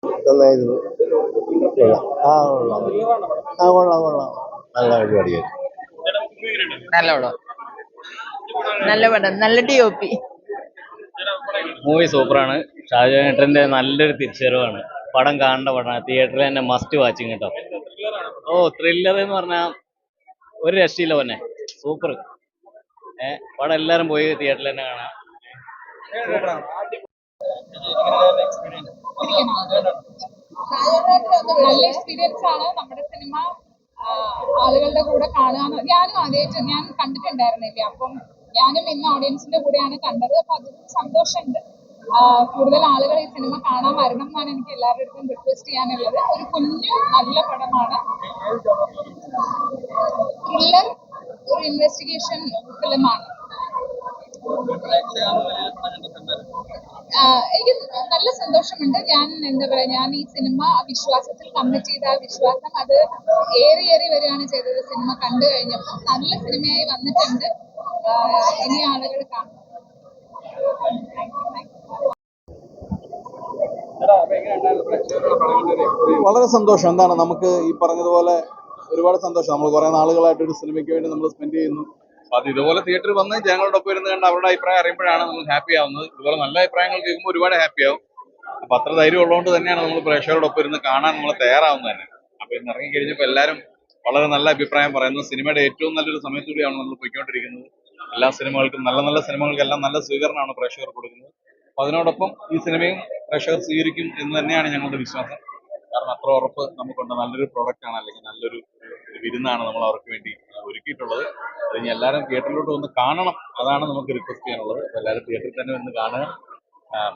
നന്നായിരുന്നു. കൊള്ളാം. കൊള്ളാം. കൊള്ളാം കൊള്ളാം. നല്ല പരിപാടിയായി. നല്ല പടം, നല്ല പടം, നല്ല DOP. മൂവി സൂപ്പറാണ്. ഷാജഹാൻ ഏട്ടന്റെ നല്ലൊരു തിരിച്ചുവരവാണ്. പടം കാണേണ്ട പടമാണ്. തിയേറ്ററിൽ തന്നെ മസ്റ്റ് വാച്ചിങ് കേട്ടോ. ത്രില്ലർ എന്ന് പറഞ്ഞാൽ ഒരു രക്ഷയില്ല തന്നെ. സൂപ്പർ. പടം എല്ലാരും പോയി തിയേറ്ററിൽ തന്നെ കാണാം. നല്ല എക്സ്പീരിയൻസ് ആണ് നമ്മുടെ സിനിമ ആളുകളുടെ കൂടെ കാണുക. ഞാനും ആദ്യമായിട്ട് ഞാൻ കണ്ടിട്ടുണ്ടായിരുന്നില്ല, അപ്പം ഞാനും ഇന്ന് ഓഡിയൻസിന്റെ കൂടെയാണ് കണ്ടത്. അപ്പൊ അതിൽ സന്തോഷമുണ്ട്. കൂടുതൽ ആളുകൾ ഈ സിനിമ കാണാൻ വരണം എന്നാണ് എനിക്ക് എല്ലാവരുടെ അടുത്തും റിക്വസ്റ്റ് ചെയ്യാനുള്ളത്. ഒരു കുഞ്ഞു നല്ല പടമാണ്. ത്രില്ലർ, ഒരു ഇൻവെസ്റ്റിഗേഷൻ ഫിലിമാണ്. എനിക്ക് നല്ല സന്തോഷമുണ്ട്. എന്താ പറയാ, ഞാൻ ഈ സിനിമ വിശ്വാസത്തിൽ കമ്മിറ്റ് ചെയ്ത ആ വിശ്വാസം അത് ഏറി വരികയാണ് ചെയ്തത്. സിനിമ കണ്ടു കഴിഞ്ഞപ്പോൾ നല്ല സിനിമയായി വന്നിട്ടുണ്ട്. ഇനി ആളുകൾ കാണും. വളരെ സന്തോഷം. എന്താണ്, നമുക്ക് ഈ പറഞ്ഞതുപോലെ ഒരുപാട് സന്തോഷം. നമ്മൾ കുറെ നാളുകളായിട്ട് ഒരു സിനിമയ്ക്ക് വേണ്ടി നമ്മൾ സ്പെൻഡ് ചെയ്യുന്നു. അത് ഇതുപോലെ തിയേറ്ററിൽ വന്ന് ജനങ്ങളോടൊപ്പം ഇരുന്ന് കണ്ട് അവരുടെ അഭിപ്രായം അറിയുമ്പോഴാണ് നമ്മൾ ഹാപ്പി ആവുന്നത്. ഇതുപോലെ നല്ല അഭിപ്രായങ്ങൾ കേൾക്കുമ്പോൾ ഒരുപാട് ഹാപ്പി ആവും. അപ്പൊ അത്ര ധൈര്യം ഉള്ളതുകൊണ്ട് തന്നെയാണ് നമ്മൾ പ്രേക്ഷകരോടൊപ്പം ഇരുന്ന് കാണാൻ നമ്മൾ തയ്യാറാവുന്നത് തന്നെ. അപ്പൊ ഇന്ന് ഇറങ്ങി കഴിഞ്ഞപ്പോൾ എല്ലാവരും വളരെ നല്ല അഭിപ്രായം പറയുന്നു. സിനിമയുടെ ഏറ്റവും നല്ലൊരു സമയത്തൂടെയാണ് നമ്മൾ പോയിക്കൊണ്ടിരിക്കുന്നത്. എല്ലാ സിനിമകൾക്കും നല്ല സിനിമകൾക്കെല്ലാം നല്ല സ്വീകരണമാണ് പ്രേക്ഷകർ കൊടുക്കുന്നത്. അപ്പൊ അതിനോടൊപ്പം ഈ സിനിമയും പ്രേക്ഷകർ സ്വീകരിക്കും എന്ന് തന്നെയാണ് ഞങ്ങളുടെ വിശ്വാസം. കാരണം അത്ര ഉറപ്പ് നമുക്കുണ്ട്. നല്ലൊരു പ്രൊഡക്റ്റ് ആണ്, അല്ലെങ്കിൽ നല്ലൊരു വിരുന്നാണ് നമ്മൾ അവർക്ക് വേണ്ടി ഒരുക്കിയിട്ടുള്ളത്. അത് ഇനി എല്ലാവരും തിയേറ്ററിലോട്ട് വന്ന് കാണണം. അതാണ് നമുക്ക് റിക്വസ്റ്റ് ചെയ്യാനുള്ളത്. എല്ലാവരും തിയേറ്ററിൽ തന്നെ വന്ന് കാണുക,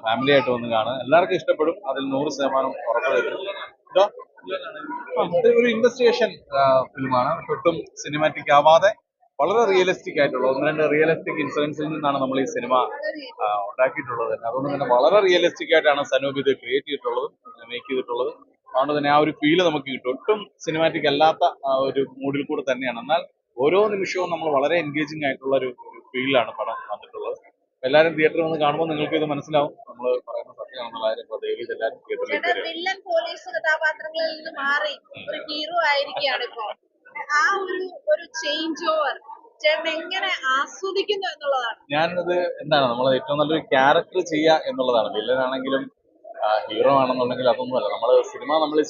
ഫാമിലി ആയിട്ട് വന്ന് കാണുക. എല്ലാവർക്കും ഇഷ്ടപ്പെടും, അതിൽ 100% ഉറപ്പ് തരുന്നു. ഒരു ഇൻവെസ്റ്റിഗേഷൻ ഫിലിമാണ്. ഒട്ടും സിനിമാറ്റിക് ആവാതെ വളരെ റിയലിസ്റ്റിക് ആയിട്ടുള്ള 1-2 റിയലിസ്റ്റിക് ഇൻസിഡൻസിൽ നിന്നാണ് നമ്മൾ ഈ സിനിമ ഉണ്ടാക്കിയിട്ടുള്ളത്. അതുകൊണ്ട് തന്നെ വളരെ റിയലിസ്റ്റിക് ആയിട്ടാണ് സനൂപ് ഇത് ക്രിയേറ്റ് ചെയ്തിട്ടുള്ളത്, മേക്ക് ചെയ്തിട്ടുള്ളത്. അതുകൊണ്ട് തന്നെ ആ ഒരു ഫീല് നമുക്ക് കിട്ടും. ഒട്ടും സിനിമാറ്റിക് അല്ലാത്ത ഒരു മൂഡിൽ കൂടെ തന്നെയാണ്. എന്നാൽ ഓരോ നിമിഷവും നമ്മൾ വളരെ എൻഗേജിങ് ആയിട്ടുള്ള ഒരു ഫീലാണ് പടം വന്നിട്ടുള്ളത്. എല്ലാവരും തിയേറ്ററിൽ വന്ന് കാണുമ്പോൾ നിങ്ങൾക്ക് ഇത് മനസ്സിലാവും നമ്മൾ പറയുന്ന സത്യമാണെന്നുള്ള കാര്യം. അപ്പോൾ ദയവ് എല്ലാവരും തിയേറ്ററിലേക്ക് വില്ലൻ പോലീസ് കഥാപാത്രങ്ങളിൽ നിന്ന് മാറി ഒരു ഹീറോ ആയിരിക്കുകയാണ് ഇപ്പോൾ. ആ ഒരു ചേഞ്ച് ഓവർ ചേട്ടൻ എങ്ങനെ ആസ്വദിക്കുന്നു എന്നുള്ളതാണ്. ഞാനത് എന്താണ്, നമ്മൾ ഏറ്റവും നല്ലൊരു ക്യാരക്ടർ ചെയ്യുക എന്നുള്ളതാണ്. വില്ലനാണെങ്കിലും ഹീറോ ആണെന്നുണ്ടെങ്കിൽ അതൊന്നുമല്ല. നമ്മൾ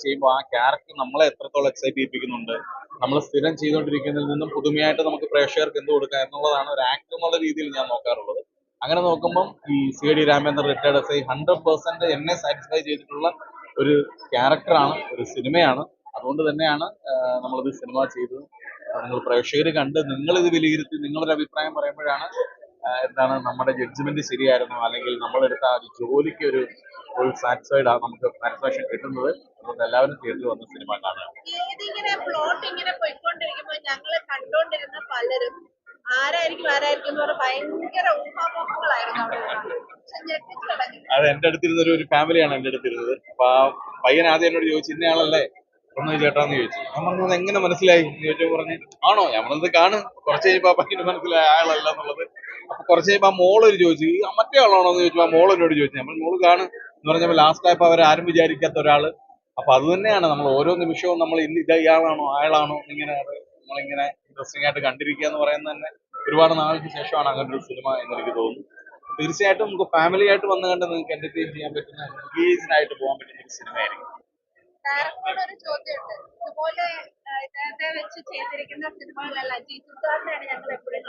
ചെയ്യുമ്പോൾ ആ ക്യാരക്ടർ നമ്മളെ എത്രത്തോളം എക്സൈറ്റ് ചെയ്യിപ്പിക്കുന്നുണ്ട്, നമ്മൾ സ്ഥിരം ചെയ്തുകൊണ്ടിരിക്കുന്നതിൽ നിന്നും പുതുമയായിട്ട് നമുക്ക് പ്രേക്ഷകർക്ക് എന്ത് കൊടുക്കാം എന്നുള്ളതാണ് ഒരു ആക്ടർ എന്നുള്ള രീതിയിൽ ഞാൻ നോക്കാറുള്ളത്. അങ്ങനെ നോക്കുമ്പം ഈ CID രാമേന്ദ്രൻ റിട്ടയർഡ് SI 100% എന്നെ സാറ്റിസ്ഫൈ ചെയ്തിട്ടുള്ള ഒരു ക്യാരക്ടറാണ്, ഒരു സിനിമയാണ്. അതുകൊണ്ട് തന്നെയാണ് നമ്മളിത് സിനിമ ചെയ്തത്. നിങ്ങൾ പ്രേക്ഷകർ കണ്ട് നിങ്ങളിത് വിലയിരുത്തി നിങ്ങളൊരു അഭിപ്രായം പറയുമ്പോഴാണ് എന്താണ് നമ്മുടെ ജഡ്ജ്മെന്റ് ശരിയായിരുന്നു, അല്ലെങ്കിൽ നമ്മളെടുത്ത ആ ജോലിക്ക് ഒരു സാറ്റിസ്ഫൈഡ് ആണ്, നമുക്ക് സാറ്റിസ്ഫാക്ഷൻ കിട്ടുന്നത്. അതുകൊണ്ട് എല്ലാവരും തിയേറ്ററിൽ വന്ന് സിനിമ കാണുക. ഇതിങ്ങനെ പ്ലോട്ട് ഇങ്ങനെ പോയിക്കൊണ്ടിരിക്കുമ്പോൾ ഞങ്ങള് കണ്ടോണ്ടിരുന്ന പലരും ആരായിരിക്കും എന്ന് പറഞ്ഞ ഭയങ്കര ഊഹാപോഹങ്ങളായിരുന്നു അവിടെ. അത് എന്റെ അടുത്തിരുന്ന ഒരു ഫാമിലിയാണ് എന്റെ അടുത്തിരുന്നത്. അപ്പൊ ആ പയ്യൻ ആദ്യം എന്നോട് ചോദിച്ചു, ഇന്നയാളല്ലേ ഒന്ന് ചേട്ടാന്ന് ചോദിച്ചു. ഞാൻ പറഞ്ഞത് എങ്ങനെ മനസ്സിലായി എന്ന് ചോദിച്ചു. പറഞ്ഞു ആണോ, ഞാൻ പറഞ്ഞത് കാണും. കുറച്ച് കഴിയുമ്പോ ആ പയ്യന് മനസ്സിലായി അയാളല്ല എന്നുള്ളത്. അപ്പൊ കുറച്ച് കഴിയുമ്പോ ആ മോളൊരു ചോദിച്ചു, ഈ മറ്റേ ആളാണോ എന്ന് ചോദിച്ചു. ആ മോളെന്നോട് ചോദിച്ചു. നമ്മൾ മോള് കാണും എന്ന് പറഞ്ഞപ്പോൾ ലാസ്റ്റ് ആയപ്പോ അവരാരും വിചാരിക്കാത്ത ഒരാള്. അപ്പൊ അത് തന്നെയാണ് നമ്മൾ ഓരോ നിമിഷവും നമ്മൾ ഇത് ഇയാളാണോ അയാളാണോ ഇങ്ങനെ നമ്മളിങ്ങനെ ഇൻട്രസ്റ്റിംഗ് ആയിട്ട് കണ്ടിരിക്കുക എന്ന് പറയുന്നത് തന്നെ ഒരുപാട് നാൾക്ക് ശേഷമാണ് അങ്ങനെ ഒരു സിനിമ എന്ന് എനിക്ക് തോന്നുന്നു. തീർച്ചയായിട്ടും നമുക്ക് ഫാമിലി ആയിട്ട് വന്ന് കണ്ട് നിങ്ങൾക്ക് എന്റർടൈൻ ചെയ്യാൻ പറ്റുന്ന, എൻഗേജ്ഡ് ആയിട്ട് പോകാൻ പറ്റുന്ന ഒരു സിനിമയായിരിക്കും. ഡയറക്ടറോട് ഒരു ചോദ്യമുണ്ട്. ഇതുപോലെ ഇദ്ദേഹത്തെ വെച്ച് ചെയ്തിരിക്കുന്ന സിനിമകളെല്ലാം ജീത്തുദാറിനെയാണ് ഞങ്ങൾ എപ്പോഴും